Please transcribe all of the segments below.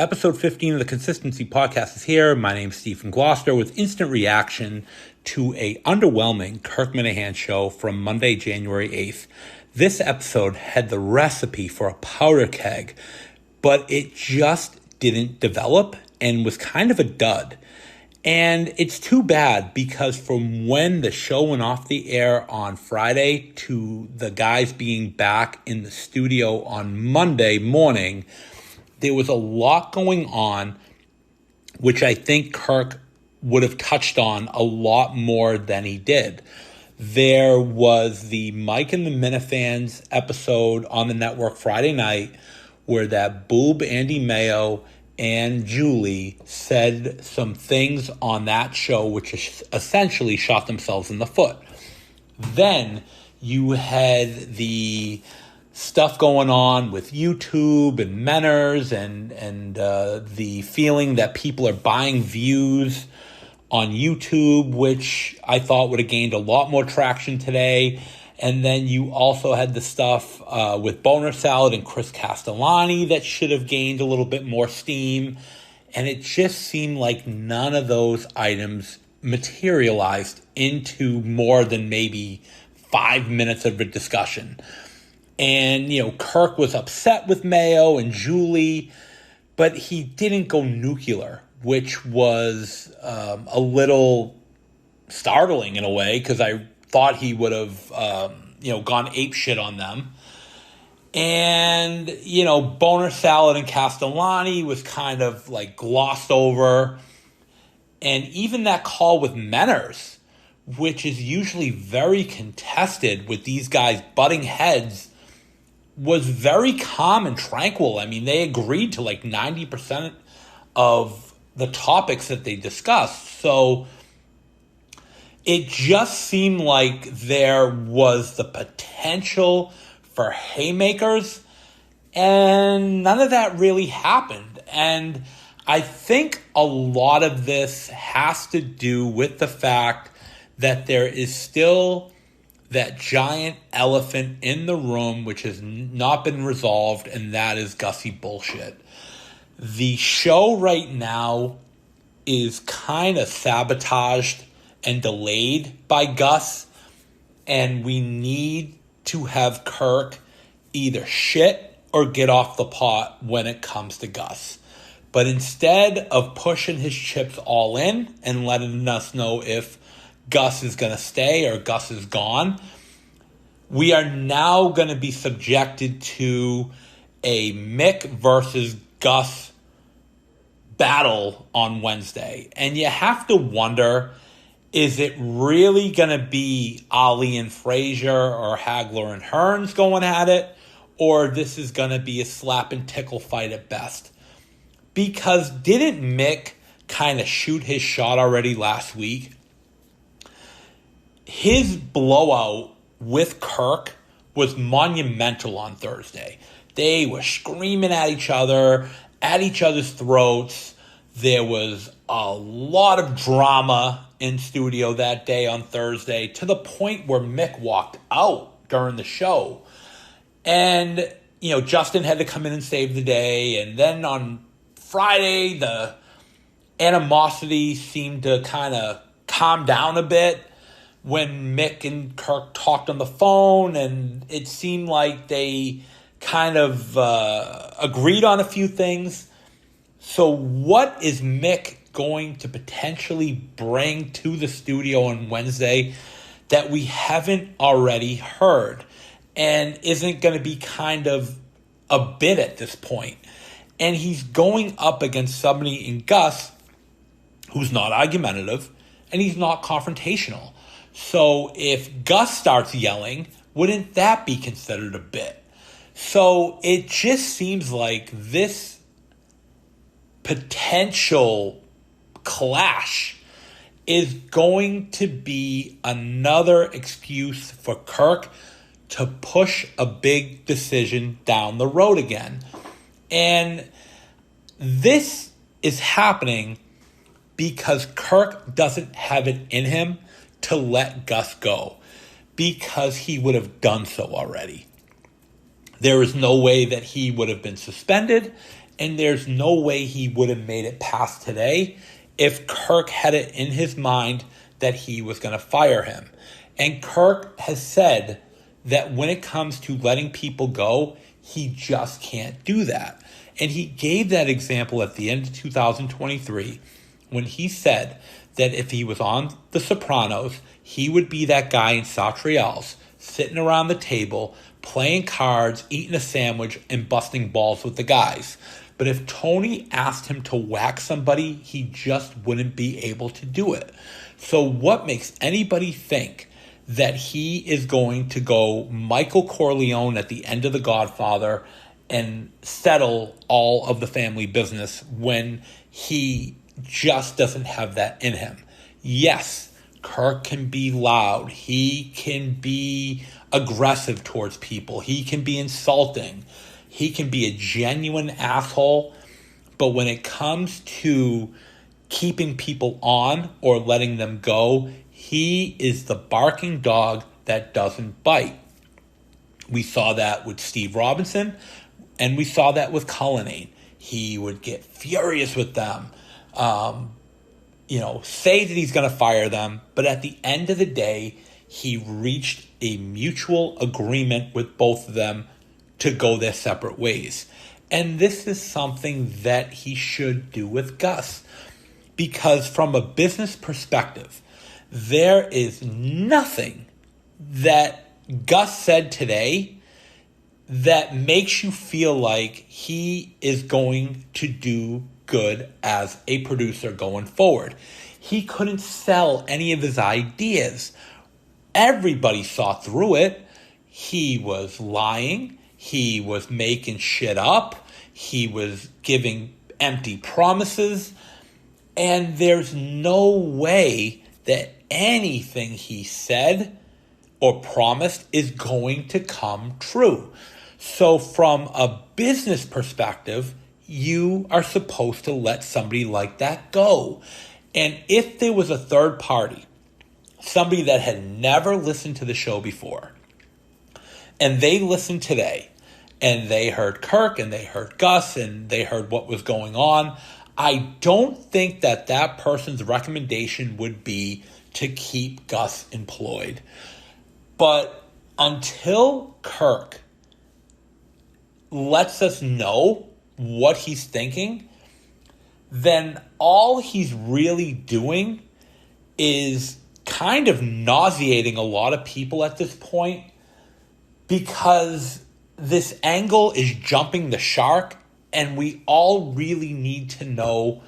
Episode 15 of the Consistency Podcast is here. My name's Stephen Gloucester with instant reaction to a underwhelming Kirk Minahan show from Monday, January 8th. This episode had the recipe for a powder keg, but it just didn't develop and was kind of a dud. And it's too bad because from when the show went off the air on Friday to the guys being back in the studio on Monday morning, there was a lot going on, which I think Kirk would have touched on a lot more than he did. There was the Mike and the Minifans episode on the network Friday night where that boob Andy Mayo and Julie said some things on that show which essentially shot themselves in the foot. Then you had the stuff going on with YouTube and Menners and the feeling that people are buying views on YouTube, which I thought would have gained a lot more traction today. And then you also had the stuff with Boner Salad and Chris Castellani that should have gained a little bit more steam. And it just seemed like none of those items materialized into more than maybe 5 minutes of a discussion. And, Kirk was upset with Mayo and Julie, but he didn't go nuclear, which was a little startling in a way because I thought he would have, gone apeshit on them. And, Boner Salad and Castellani was kind of like glossed over. And even that call with Menners, which is usually very contested with these guys butting heads, was very calm and tranquil. I mean, they agreed to like 90% of the topics that they discussed. So it just seemed like there was the potential for haymakers, and none of that really happened. And I think a lot of this has to do with the fact that there is still that giant elephant in the room which has not been resolved, and that is Gussie bullshit. The show right now is kind of sabotaged and delayed by Gus, and we need to have Kirk either shit or get off the pot when it comes to Gus. But instead of pushing his chips all in and letting us know if Gus is going to stay or Gus is gone, we are now going to be subjected to a Mick versus Gus battle on Wednesday. And you have to wonder, is it really going to be Ali and Frazier or Hagler and Hearns going at it? Or this is going to be a slap and tickle fight at best? Because didn't Mick kind of shoot his shot already last week? His blowout with Kirk was monumental on Thursday. They were screaming at each other's throats. There was a lot of drama in studio that day on Thursday, to the point where Mick walked out during the show. And, Justin had to come in and save the day. And then on Friday, the animosity seemed to kind of calm down a bit when Mick and Kirk talked on the phone, and it seemed like they kind of agreed on a few things. So what is Mick going to potentially bring to the studio on Wednesday that we haven't already heard and isn't going to be kind of a bit at this point? And he's going up against somebody in Gus who's not argumentative and he's not confrontational. So if Gus starts yelling, wouldn't that be considered a bit? So it just seems like this potential clash is going to be another excuse for Kirk to push a big decision down the road again. And this is happening because Kirk doesn't have it in him to let Gus go, because he would have done so already. There is no way that he would have been suspended, And there's no way he would have made it past today if Kirk had it in his mind that he was going to fire him. And Kirk has said that when it comes to letting people go, he just can't do that. And he gave that example at the end of 2023 when he said that if he was on The Sopranos, he would be that guy in Satrials sitting around the table, playing cards, eating a sandwich, and busting balls with the guys. But if Tony asked him to whack somebody, he just wouldn't be able to do it. So what makes anybody think that he is going to go Michael Corleone at the end of The Godfather and settle all of the family business when he just doesn't have that in him? Yes, Kirk can be loud. He can be aggressive towards people. He can be insulting. He can be a genuine asshole. But when it comes to keeping people on or letting them go, he is the barking dog that doesn't bite. We saw that with Steve Robinson, and we saw that with Cullinane. He would get furious with them, say that he's going to fire them, but at the end of the day, he reached a mutual agreement with both of them to go their separate ways. And this is something that he should do with Gus, because from a business perspective, there is nothing that Gus said today that makes you feel like he is going to do good as a producer going forward. He couldn't sell any of his ideas. Everybody saw through it. He was lying. He was making shit up. He was giving empty promises. And there's no way that anything he said or promised is going to come true. So from a business perspective, you are supposed to let somebody like that go. And if there was a third party, somebody that had never listened to the show before, and they listened today, and they heard Kirk, and they heard Gus, and they heard what was going on, I don't think that that person's recommendation would be to keep Gus employed. But until Kirk lets us know what he's thinking, then all he's really doing is kind of nauseating a lot of people at this point, because this angle is jumping the shark, and we all really need to know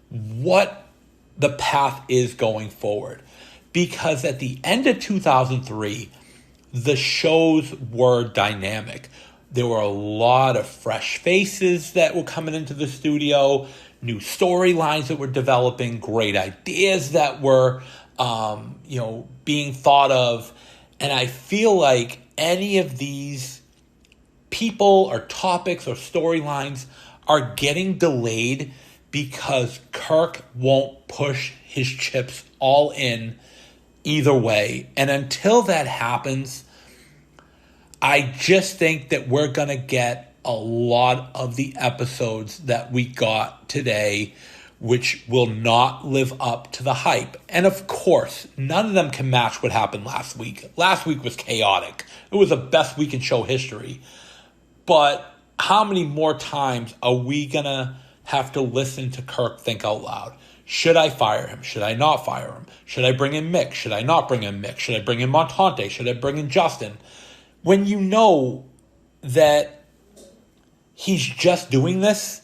what the path is going forward. Because at the end of 2003, the shows were dynamic. There were a lot of fresh faces that were coming into the studio, new storylines that were developing, great ideas that were, being thought of. And I feel like any of these people or topics or storylines are getting delayed because Kirk won't push his chips all in either way. And until that happens, I just think that we're going to get a lot of the episodes that we got today, which will not live up to the hype. And of course, none of them can match what happened last week. Last week was chaotic. It was the best week in show history. But how many more times are we going to have to listen to Kirk think out loud? Should I fire him? Should I not fire him? Should I bring in Mick? Should I not bring in Mick? Should I bring in Montante? Should I bring in Justin? When you know that he's just doing this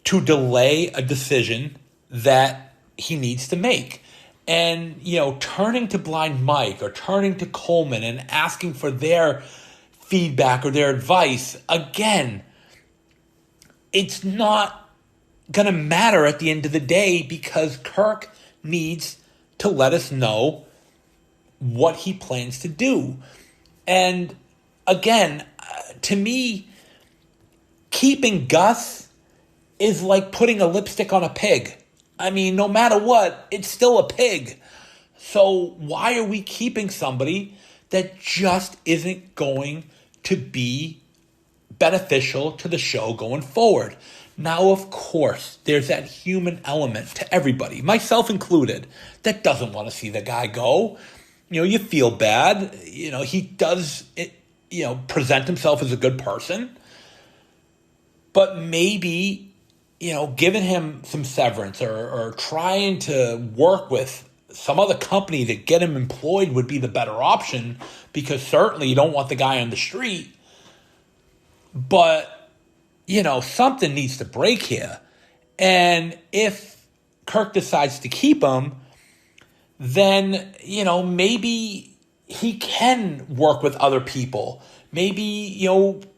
to delay a decision that he needs to make. And, turning to Blind Mike or turning to Coleman and asking for their feedback or their advice, again, it's not going to matter at the end of the day, because Kirk needs to let us know what he plans to do. And again, to me, keeping Gus is like putting a lipstick on a pig. I mean, no matter what, it's still a pig. So why are we keeping somebody that just isn't going to be beneficial to the show going forward? Now, of course, there's that human element to everybody, myself included, that doesn't want to see the guy go. You feel bad. He does, present himself as a good person. But maybe, giving him some severance or trying to work with some other company to get him employed would be the better option, because certainly you don't want the guy on the street. But, something needs to break here. And if Kirk decides to keep him, then, maybe he can work with other people. Maybe,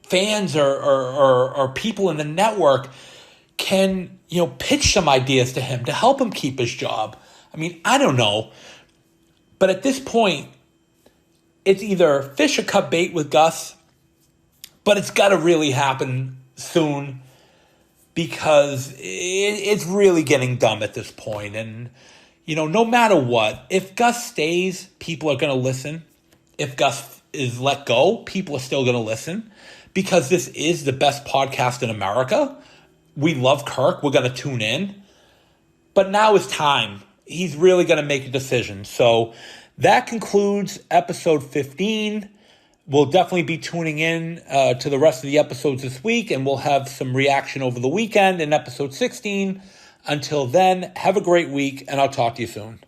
fans or people in the network can, pitch some ideas to him to help him keep his job. I mean, I don't know. But at this point, it's either fish or cut bait with Gus, but it's got to really happen soon, because it's really getting dumb at this point. And, no matter what, if Gus stays, people are going to listen. If Gus is let go, people are still going to listen, because this is the best podcast in America. We love Kirk. We're going to tune in. But now is time. He's really going to make a decision. So that concludes episode 15. We'll definitely be tuning in to the rest of the episodes this week, and we'll have some reaction over the weekend in episode 16. Until then, have a great week, and I'll talk to you soon.